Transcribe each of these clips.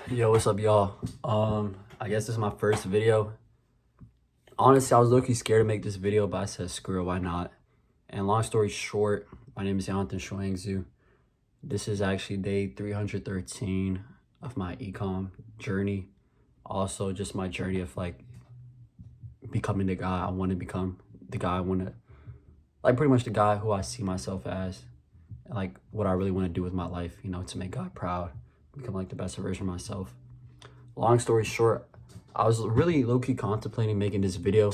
Yo, what's up, y'all? I guess this is my first video. Honestly, I was low-key scared to make this video, but I said, screw it, why not? And long story short, my name is Jonathan Shuangzu. This is actually day 313 of my eCom journey. Also, just my journey of like becoming the guy I want to become, the guy I want to, like pretty much the guy who I see myself as, and like what I really want to do with my life, you know, to make God proud, become like the best version of myself. Long story short, I was really low-key contemplating making this video,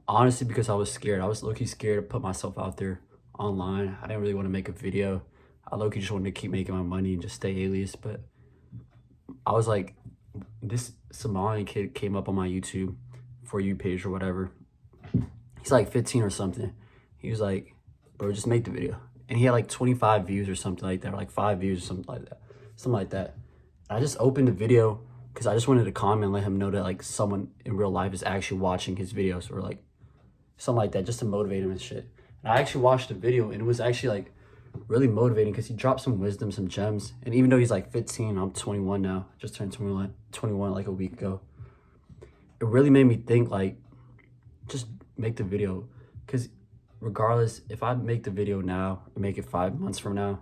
honestly, because I was scared. I was low-key scared to put myself out there online. I didn't really want to make a video. I low-key just wanted to keep making my money and just stay alias. But I was like, this Somalian kid came up on my YouTube For You page or whatever. He's like 15 or something. He was like, bro, just make the video. And he had like 25 views or something like that, or like 5 views or something like that. Something like that. And I just opened the video because I just wanted to comment and let him know that like someone in real life is actually watching his videos, or like something like that, just to motivate him and shit. And I actually watched the video and it was actually like really motivating because he dropped some wisdom, some gems. And even though he's like 15, I'm 21 now, just turned 21 like a week ago. It really made me think like, just make the video. Because regardless, if I make the video now and make it 5 months from now,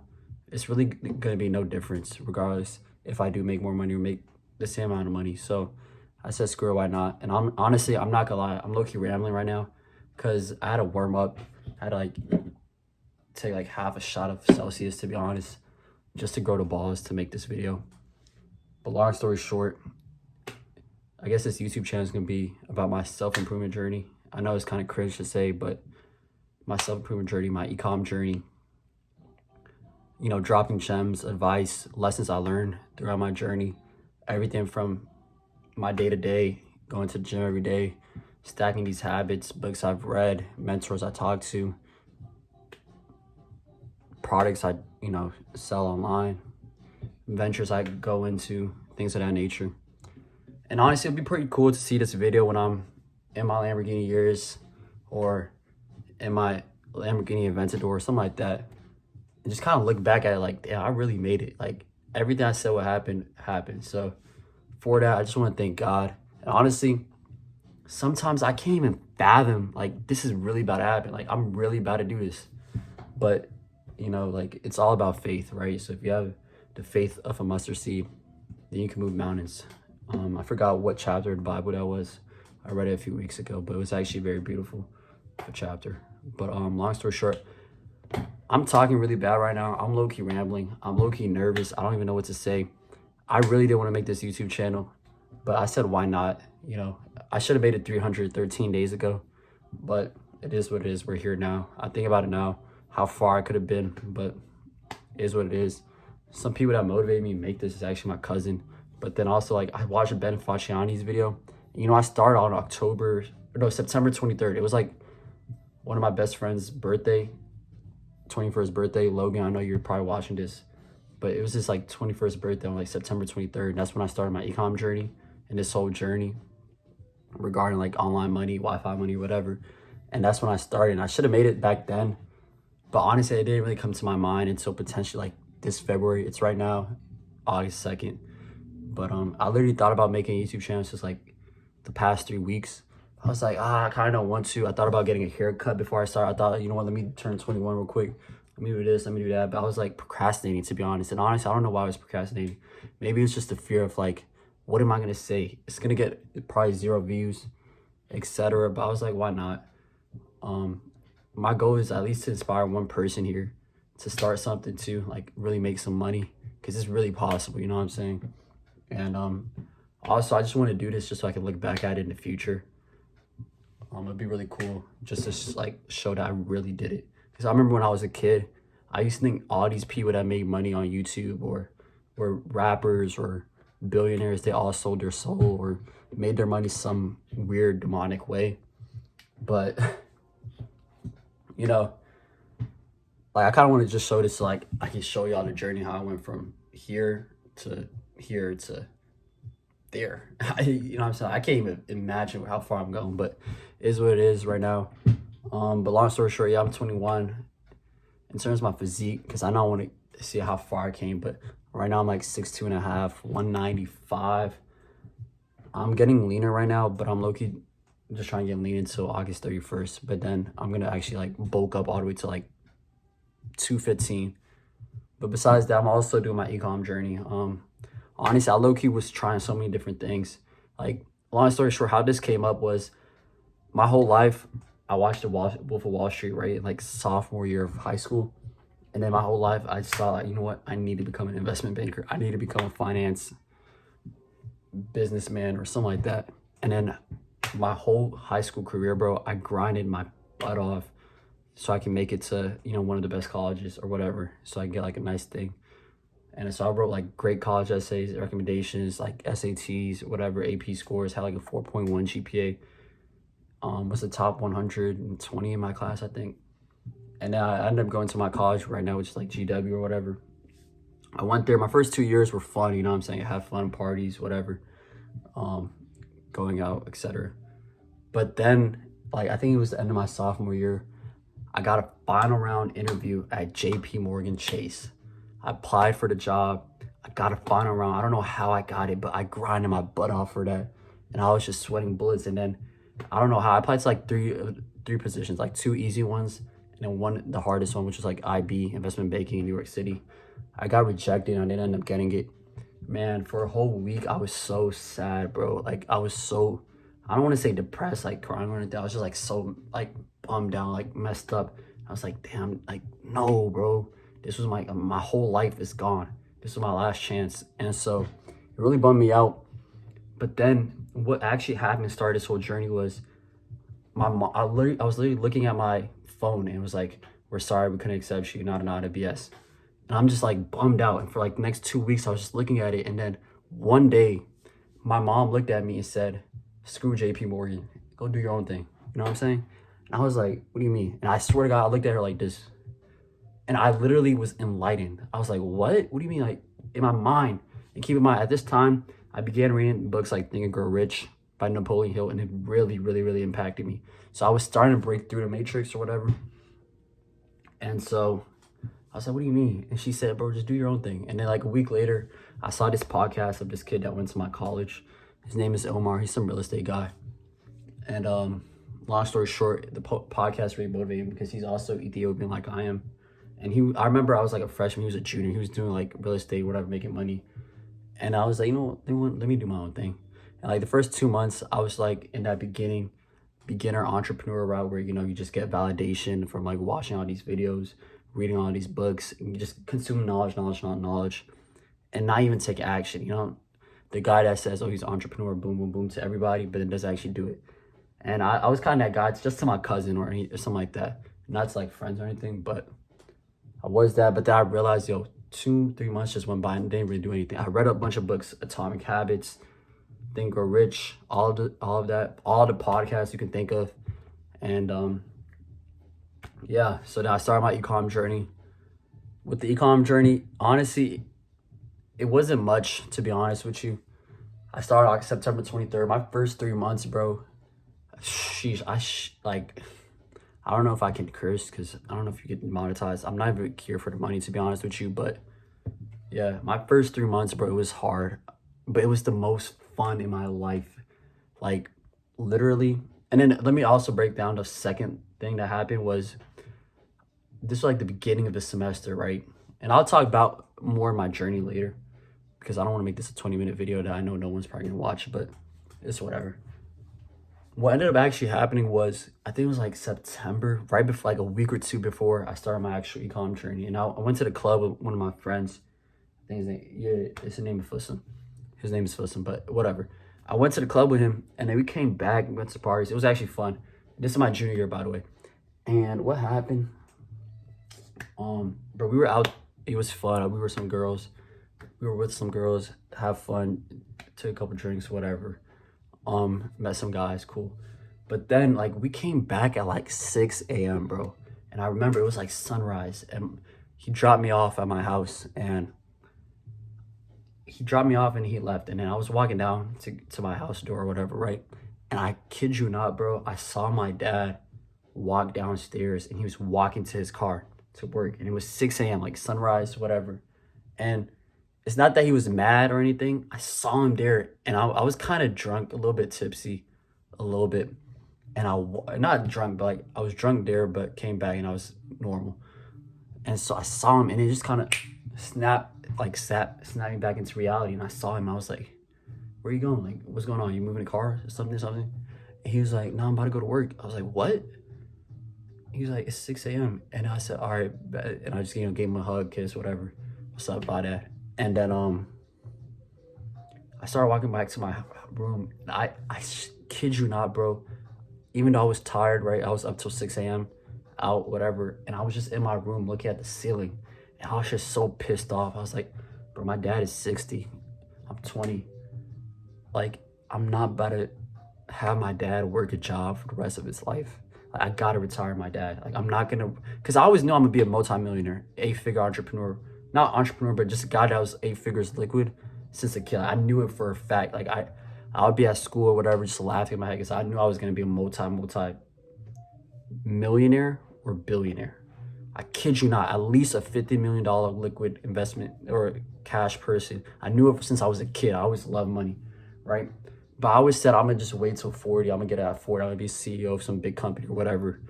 it's really gonna be no difference regardless if I do make more money or make the same amount of money. So I said, screw it, why not? And I'm honestly, I'm not gonna lie, I'm low-key rambling right now because I had to warm up. I had to like take like half a shot of Celsius, to be honest, just to grow the balls to make this video. But long story short, I guess this YouTube channel is gonna be about my self-improvement journey. I know it's kind of cringe to say, but my self-improvement journey, my eCom journey, you know, dropping gems, advice, lessons I learned throughout my journey, everything from my day-to-day, going to the gym every day, stacking these habits, books I've read, mentors I talk to, products I, you know, sell online, ventures I go into, things of that nature. And honestly, it'd be pretty cool to see this video when I'm in my Lamborghini years or in my Lamborghini Aventador or something like that. And just kind of look back at it like, damn, I really made it. Like, everything I said would happen, happened. So for that, I just want to thank God. And honestly, sometimes I can't even fathom, like, this is really about to happen. Like, I'm really about to do this. But, you know, like, it's all about faith, right? So if you have the faith of a mustard seed, then you can move mountains. I forgot what chapter of the Bible that was. I read it a few weeks ago, but it was actually very beautiful, a chapter. But long story short, I'm talking really bad right now. I'm low-key rambling. I'm low-key nervous. I don't even know what to say. I really didn't want to make this YouTube channel, but I said, why not? You know, I should have made it 313 days ago, but it is what it is. We're here now. I think about it now, how far I could have been, but it is what it is. Some people that motivated me to make this is actually my cousin, but then also like I watched Ben Fasciani's video. You know, I started on September 23rd. It was like one of my best friend's birthday, 21st birthday. Logan, I know you're probably watching this, but it was his like 21st birthday on like September 23rd. And that's when I started my eCom journey and this whole journey regarding like online money, Wi-Fi money, whatever. And that's when I started. And I should have made it back then, but honestly, it didn't really come to my mind until potentially like this February. It's right now, August 2nd. But I literally thought about making a YouTube channel just like the past 3 weeks. I was like, I kind of want to. I thought about getting a haircut before I start. I thought, you know what, let me turn 21 real quick. Let me do this, let me do that. But I was like procrastinating, to be honest. And honestly, I don't know why I was procrastinating. Maybe it's just the fear of like, what am I going to say? It's going to get probably 0 views, etc. But I was like, why not? My goal is at least to inspire one person here to start something to like really make some money. Because it's really possible, you know what I'm saying? And also, I just want to do this just so I can look back at it in the future. It'd be really cool just to like show that I really did it. Because I remember when I was a kid, I used to think all these people that made money on YouTube or were rappers or billionaires, they all sold their soul or made their money some weird demonic way. But, you know, like I kind of want to just show this so like I can show y'all the journey, how I went from here to there. You know what I'm saying? I can't even imagine how far I'm going, but it is what it is right now. But long story short, yeah, I'm 21. In terms of my physique, because I know I want to see how far I came, but Right now I'm like 6'2.5", 195. I'm getting leaner right now, but I'm low-key just trying to get lean until August 31st. But then I'm gonna actually like bulk up all the way to like 215. But besides that, I'm also doing my ecom journey. Honestly, I low-key was trying so many different things. Like, long story short, how this came up was my whole life I watched the Wolf of Wall Street, right? Like sophomore year of high school. And then my whole life I just thought, like, you know what? I need to become an investment banker. I need to become a finance businessman or something like that. And then my whole high school career, bro, I grinded my butt off so I can make it to, you know, one of the best colleges or whatever. So I can get like a nice thing. And so I wrote like great college essays, recommendations, like SATs, whatever, AP scores, had like a 4.1 GPA. Was the top 120 in my class, I think. And then I ended up going to my college right now, which is like GW or whatever. I went there. My first 2 years were fun, you know what I'm saying? I had fun, parties, whatever, going out, etc. But then, like, I think it was the end of my sophomore year, I got a final round interview at JP Morgan Chase. I applied for the job. I got a final round. I don't know how I got it, but I grinded my butt off for that. And I was just sweating bullets. And then, I don't know how, I applied to like three positions, like 2 easy ones, and then one, the hardest one, which was like IB, investment banking in New York City. I got rejected and I didn't end up getting it. Man, for a whole week, I was so sad, bro. Like, I was so, I don't want to say depressed, like crying or anything. I was just like so, like, bummed out, like messed up. I was like, damn, like, no, bro. This was my whole life is gone. This was my last chance. And so it really bummed me out. But then what actually happened to start this whole journey was my mom, I was literally looking at my phone and it was like, we're sorry, we couldn't accept you, not an BS. And I'm just like bummed out. And for like the next 2 weeks, I was just looking at it. And then one day, my mom looked at me and said, screw JP Morgan, go do your own thing. You know what I'm saying? And I was like, what do you mean? And I swear to God, I looked at her like this. And I literally was enlightened. I was like, what? What do you mean? Like, in my mind. And keep in mind, at this time, I began reading books like Think and Grow Rich by Napoleon Hill. And it really, really, really impacted me. So I was starting to break through the matrix or whatever. And so I was like, what do you mean? And she said, bro, just do your own thing. And then like a week later, I saw this podcast of this kid that went to my college. His name is Omar. He's some real estate guy. And long story short, the podcast really motivated him because he's also Ethiopian like I am. And I remember I was like a freshman. He was a junior. He was doing like real estate, whatever, making money. And I was like, you know what? Let me do my own thing. And like the first 2 months, I was like in that beginner entrepreneur route where, you know, you just get validation from like watching all these videos, reading all these books, and you just consume knowledge, and not even take action. You know, the guy that says, oh, he's an entrepreneur, boom, boom, boom to everybody, but then doesn't actually do it. And I was kind of that guy. It's just to my cousin or something like that. Not to like friends or anything, but I was that. But then I realized, 2-3 months just went by and didn't really do anything. I read a bunch of books, Atomic Habits, Think and Grow Rich, all of that, all the podcasts you can think of. And yeah, so then I started my ecom journey. With the ecom journey, honestly, it wasn't much, to be honest with you. I started on September 23rd. My first 3 months, bro, sheesh, I don't know if I can curse because I don't know if you get monetized. I'm not even here for the money, to be honest with you. But yeah, my first 3 months, bro, it was hard. But it was the most fun in my life. Like, literally. And then let me also break down the second thing that happened was, this was like the beginning of the semester, right? And I'll talk about more of my journey later because I don't want to make this a 20-minute video that I know no one's probably going to watch, but it's whatever. What ended up actually happening was, I think it was like September, right before, like a week or two before I started my actual ecom journey. And I went to the club with one of my friends. I think his name is Flisson, but whatever. I went to the club with him and then we came back and went to parties. It was actually fun. This is my junior year, by the way. And what happened? But we were out. It was fun. We were with some girls, have fun, took a couple drinks, whatever. Met some guys, cool. But then like we came back at like 6 a.m., bro. And I remember it was like sunrise and he dropped me off at my house and he left. And then I was walking down to my house door or whatever, right? And I kid you not, bro, I saw my dad walk downstairs and he was walking to his car to work. And it was 6 a.m., like sunrise, whatever. And it's not that he was mad or anything. I saw him there, and I was kind of drunk, a little bit tipsy, a little bit. And not drunk, but like I was drunk there, but came back and I was normal. And so I saw him, and it just kind of snapped me back into reality. And I saw him, I was like, where are you going? Like, what's going on? You moving a car? Something? And he was like, no, I'm about to go to work. I was like, what? He was like, it's 6 a.m. And I said, all right, bet. And I just, gave him a hug, kiss, whatever. What's up, by that? And then I started walking back to my room. And I kid you not, bro. Even though I was tired, right? I was up till 6 a.m. out, whatever. And I was just in my room looking at the ceiling. And I was just so pissed off. I was like, bro, my dad is 60. I'm 20. Like, I'm not about to have my dad work a job for the rest of his life. Like, I gotta retire my dad. Like, I'm not gonna, because I always knew I'm gonna be a multimillionaire, 8-figure entrepreneur. Not entrepreneur, but just a guy that was 8 figures liquid since a kid. I knew it for a fact. Like, I would be at school or whatever, just laughing in my head, because I knew I was gonna be a multi millionaire or billionaire. I kid you not, at least a $50 million liquid investment or cash person. I knew it since I was a kid. I always loved money, right? But I always said, I'm gonna just wait till 40. I'm gonna get it at 40. I'm gonna be CEO of some big company or whatever.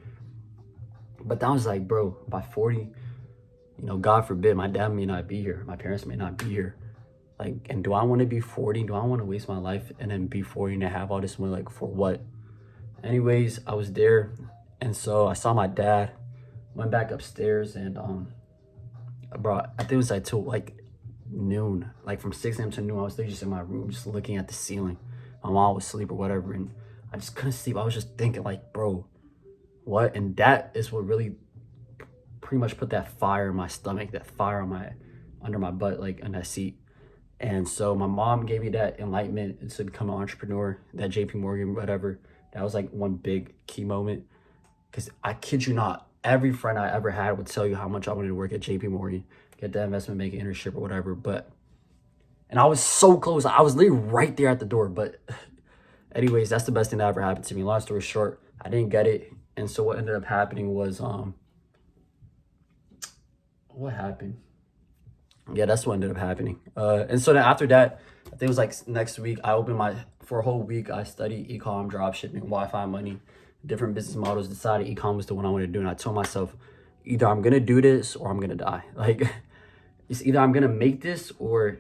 But that was like, bro, by 40, God forbid, my dad may not be here. My parents may not be here. Like, and do I want to be 40? Do I want to waste my life and then be 40 and have all this money? Like, for what? Anyways, I was there. And so I saw my dad, went back upstairs, and bro, I think it was like till like noon, like from 6 a.m. to noon. I was there just in my room, just looking at the ceiling. My mom was asleep or whatever, and I just couldn't sleep. I was just thinking, like, bro, what? And that is what really pretty much put that fire in my stomach, that fire on under my butt, like in that seat. And so my mom gave me that enlightenment to become an entrepreneur, that JP Morgan, whatever. That was like one big key moment. Because I kid you not, every friend I ever had would tell you how much I wanted to work at JP Morgan, get that investment banking internship or whatever. And I was so close. I was literally right there at the door. But anyways, that's the best thing that ever happened to me. Long story short, I didn't get it. And so what ended up happening was, what happened? Yeah, that's what ended up happening. And so then after that, I think it was like next week, for a whole week, I studied eCom, dropshipping, Wi-Fi money, different business models, decided eCom was the one I wanted to do. And I told myself, either I'm going to do this or I'm going to die. Like, it's either I'm going to make this or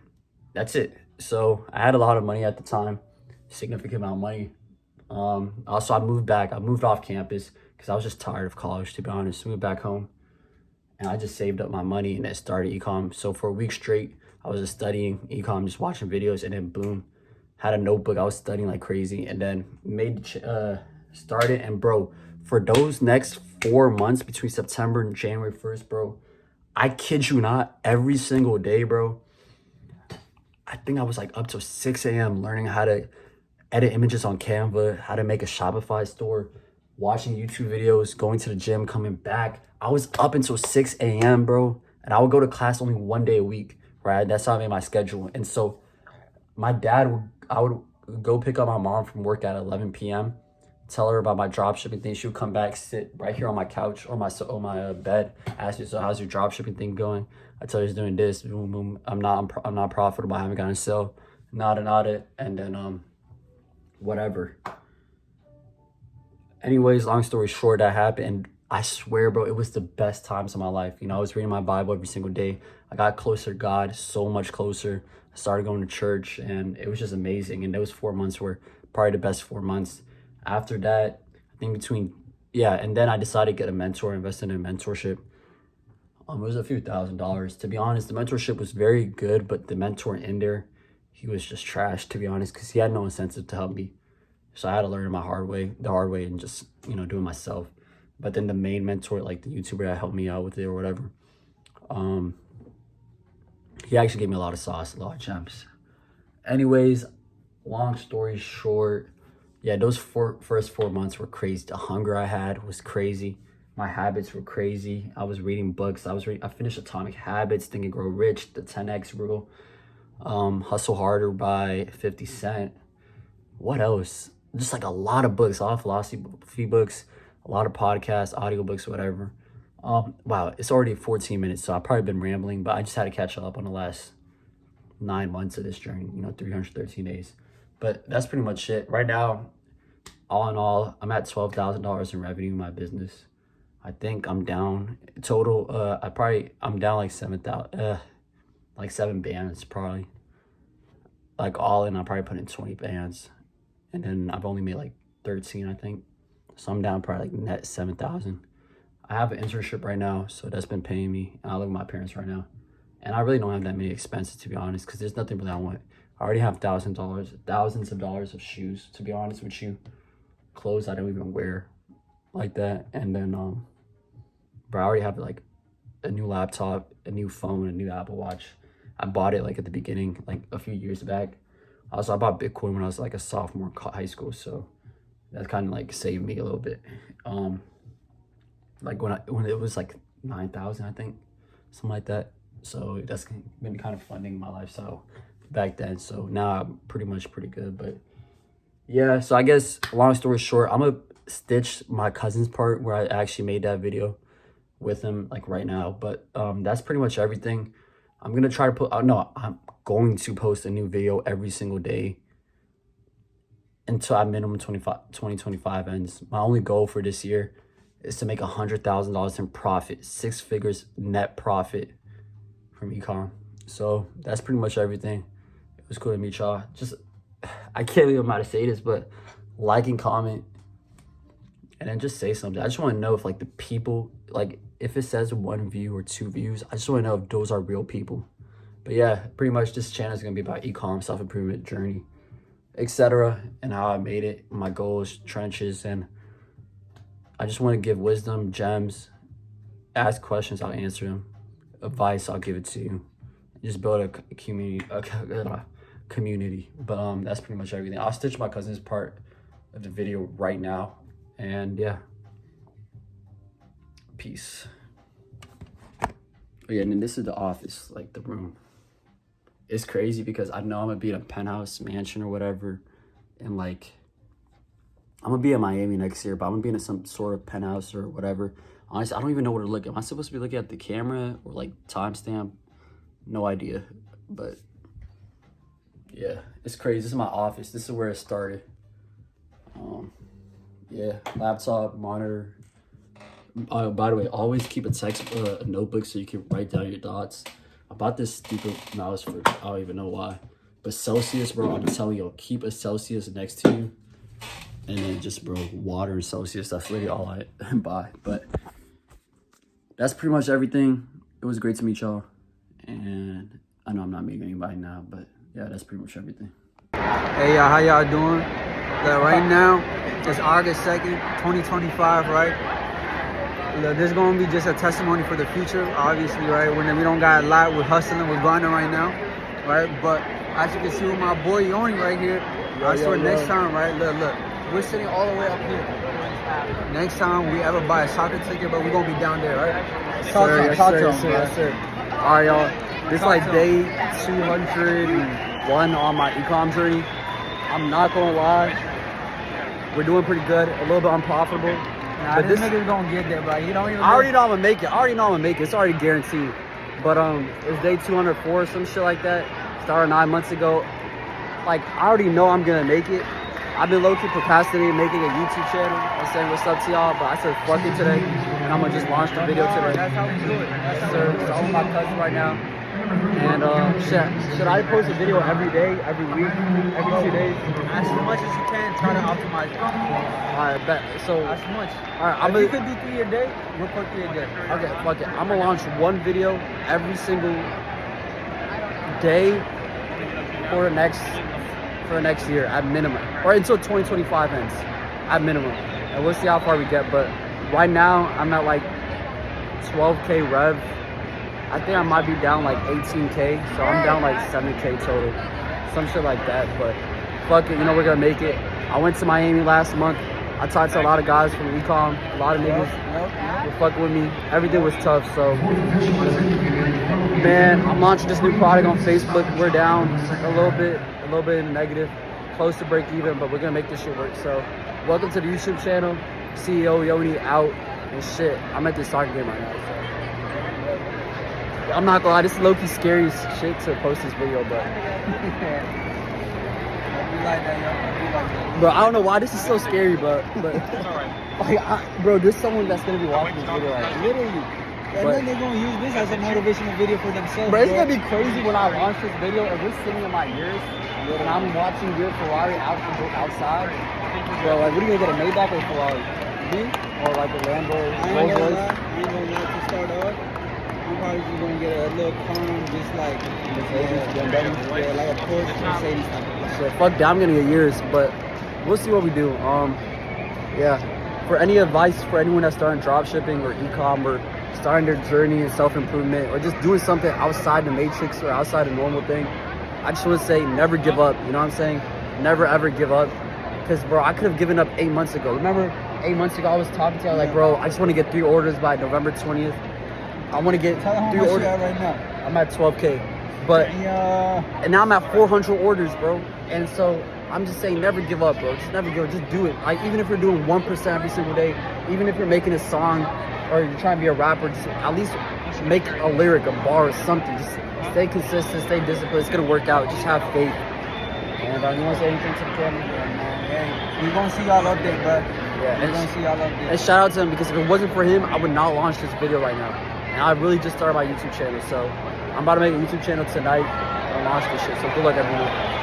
that's it. So I had a lot of money at the time, significant amount of money. Also, I moved off campus because I was just tired of college, to be honest. Moved back home. And I just saved up my money and then started eCom. So for a week straight, I was just studying eCom, just watching videos, and then boom, had a notebook. I was studying like crazy, and then started. And bro, for those next 4 months between September and January 1st, bro, I kid you not, every single day, bro, I think I was like up till 6 a.m. learning how to edit images on Canva, how to make a Shopify store, watching YouTube videos, going to the gym, coming back. I was up until 6 a.m., bro. And I would go to class only 1 day a week, right? That's how I made my schedule. And so I would go pick up my mom from work at 11 p.m., tell her about my dropshipping thing. She would come back, sit right here on my couch or my bed, ask me, so how's your dropshipping thing going? I tell her it's doing this, boom, boom. I'm not profitable. I haven't gotten a sale, nada. And then, whatever. Anyways, long story short, that happened. And I swear, bro, it was the best times of my life. I was reading my Bible every single day. I got closer to God, so much closer. I started going to church, and it was just amazing. And those 4 months were probably the best 4 months. After that, I think and then I decided to get a mentor, invested in a mentorship. It was a few $1,000s. To be honest, the mentorship was very good, but the mentor in there, he was just trash, to be honest, because he had no incentive to help me. So I had to learn it the hard way, and just, do it myself. But then the main mentor, like the YouTuber that helped me out with it or whatever, he actually gave me a lot of sauce, a lot of gems. Anyways, long story short, yeah, those first 4 months were crazy. The hunger I had was crazy. My habits were crazy. I was reading books. I finished Atomic Habits, Think and Grow Rich, the 10X Rule, Hustle Harder by 50 Cent. What else? Just like a lot of books, a lot of philosophy books, a lot of podcasts, audiobooks, whatever. Wow, it's already 14 minutes, so I've probably been rambling, but I just had to catch up on the last 9 months of this journey, 313 days. But that's pretty much it. Right now, all in all, I'm at $12,000 in revenue in my business. I think I'm down total. I'm down like 7,000, like 7 bands probably. Like all in, I probably put in 20 bands, and then I've only made like 13, I think. So I'm down probably like net 7,000. I have an internship right now, so that's been paying me. And I live with my parents right now, and I really don't have that many expenses, to be honest, because there's nothing really I want. I already have thousands of dollars of shoes, to be honest with you. Clothes I don't even wear like that. And then bro, I already have like a new laptop, a new phone, a new Apple Watch. I bought it like at the beginning, like a few years back. Also, I bought Bitcoin when I was like a sophomore in high school, so that kind of like saved me a little bit. Like when it was like 9,000, I think, something like that. So that's been kind of funding my lifestyle back then. So now I'm pretty good. But yeah, so I guess long story short, I'm gonna stitch my cousin's part where I actually made that video with him like right now. But that's pretty much everything. I'm gonna try to put I'm going to post a new video every single day until at minimum 2025 ends. My only goal for this year is to make $100,000 in profit, 6 figures net profit from eCom. So that's pretty much everything. It was cool to meet y'all. Just, I can't even know how to say this, but like and comment, and then just say something. I just want to know if like the people, like if it says 1 view or 2 views, I just want to know if those are real people. But yeah, pretty much this channel is going to be about eCom, self-improvement journey, etc., and how I made it, my goals, trenches, and I just want to give wisdom, gems, ask questions, I'll answer them, advice, I'll give it to you. Just build a community. But that's pretty much everything. I'll stitch my cousin's part of the video right now, and yeah, peace. Oh yeah, and then this is the office, like the room. It's crazy because I know I'm gonna be in a penthouse mansion or whatever, and like I'm gonna be in Miami next year, but I'm gonna be in some sort of penthouse or whatever. Honestly, I don't even know where to look at. Am I supposed to be looking at the camera or like timestamp? No idea. But yeah, it's crazy. This is my office. This is where it started. Yeah, laptop, monitor. By the way, always keep a notebook so you can write down your thoughts. I bought this stupid mouse for I don't even know why, but Celsius, bro. I'm telling you, keep a Celsius next to you. And then just, bro, water and Celsius. That's literally all I buy. But that's pretty much everything. It was great to meet y'all. And I know I'm not meeting anybody now, but yeah, that's pretty much everything. Hey, y'all, how y'all doing? Look, right now, it's August 2nd, 2025, right? Look, this is going to be just a testimony for the future, obviously, right? When we don't got a lot, we're hustling, we're grinding right now, right? But as you can see with my boy Yoni right here, I swear next time, right? Look. We're sitting all the way up here. Next time we ever buy a soccer ticket, but we're gonna be down there, right? Talk to him. Yes, sir. All right, y'all. This is like day 201 on my eCom journey. I'm not gonna lie, we're doing pretty good. A little bit unprofitable. Nah, but this nigga's gonna get there, bro. You don't even. I already know I'm gonna make it. It's already guaranteed. But it's day 204, some shit like that. Started 9 months ago. Like I already know I'm gonna make it. I've been low-key procrastinating making a YouTube channel and saying what's up to y'all, but I said fuck it today, and I'm gonna just launch the video today. That's how we do it. Yes, sir. So I'm with my cousin right now, and should I post a video every day, every week, every 2 days? As much as you can, try to optimize it. All right, bet. So as much. All right, if you could do 3 a day, we'll put 3 a day. Okay, fuck it. I'm gonna launch 1 video every single day for the next year at minimum, or until 2025 ends at minimum, and we'll see how far we get. But right now I'm at like 12k rev. I think I might be down like 18k, so I'm down like 7k total, some shit like that. But fuck it, we're gonna make it. I went to Miami last month. I talked to a lot of guys from eCom, a lot of niggas were fucking with me. Everything was tough, so man, I'm launching this new product on Facebook. We're down a little bit in the negative, close to break even, but we're gonna make this shit work. So welcome to the YouTube channel. CEO Yoni out and shit. I'm at this soccer game right now. So. I'm not gonna lie, this is low-key scary as shit to post this video, but Don't be like that, yo. Don't be like that. bro, I don't know why this is so scary, but bro, there's someone that's gonna be watching this video, like literally. And But- then they're gonna use this as a motivational video for themselves. Bro, it's gonna be crazy when I launch this video and we're sitting in my ears and I'm watching your Ferrari outside. Bro, like, what are you gonna get, a Maybach or a Ferrari? Me? Or like a Lambo, I ain't Rolls gonna Royce? lie. I ain't gonna lie to start off. I'm probably just gonna get a little calm, just like yeah, like a Porsche Mercedes type of Shit, fuck that, I'm gonna get yours, but we'll see what we do. Yeah. For any advice for anyone that's starting drop shipping or eCom or starting their journey in self-improvement or just doing something outside the matrix or outside the normal thing, I just want to say never give up. You know what I'm saying? Never ever give up. Because, bro, I could have given up 8 months ago. Remember 8 months ago I was talking to you, I was like, bro, I just want to get 3 orders by November 20th. I want to get Tell them how 3 much you orders. got right now. I'm at 12K. But Yeah. and now I'm at 400 orders, bro. And so I'm just saying, never give up, bro. Just never give up. Just do it. Like, even if you're doing 1% every single day, even if you're making a song or you're trying to be a rapper, just at least make a lyric, a bar, or something. Just stay consistent, stay disciplined. It's gonna work out. Just have faith. And you want to say anything to the camera? Hey, we're gonna see y'all update, bro. Yeah, We're gonna see y'all update. And shout out to him, because if it wasn't for him, I would not launch this video right now. And I really just started my YouTube channel, so I'm about to make a YouTube channel tonight and launch this shit. So good luck, everyone.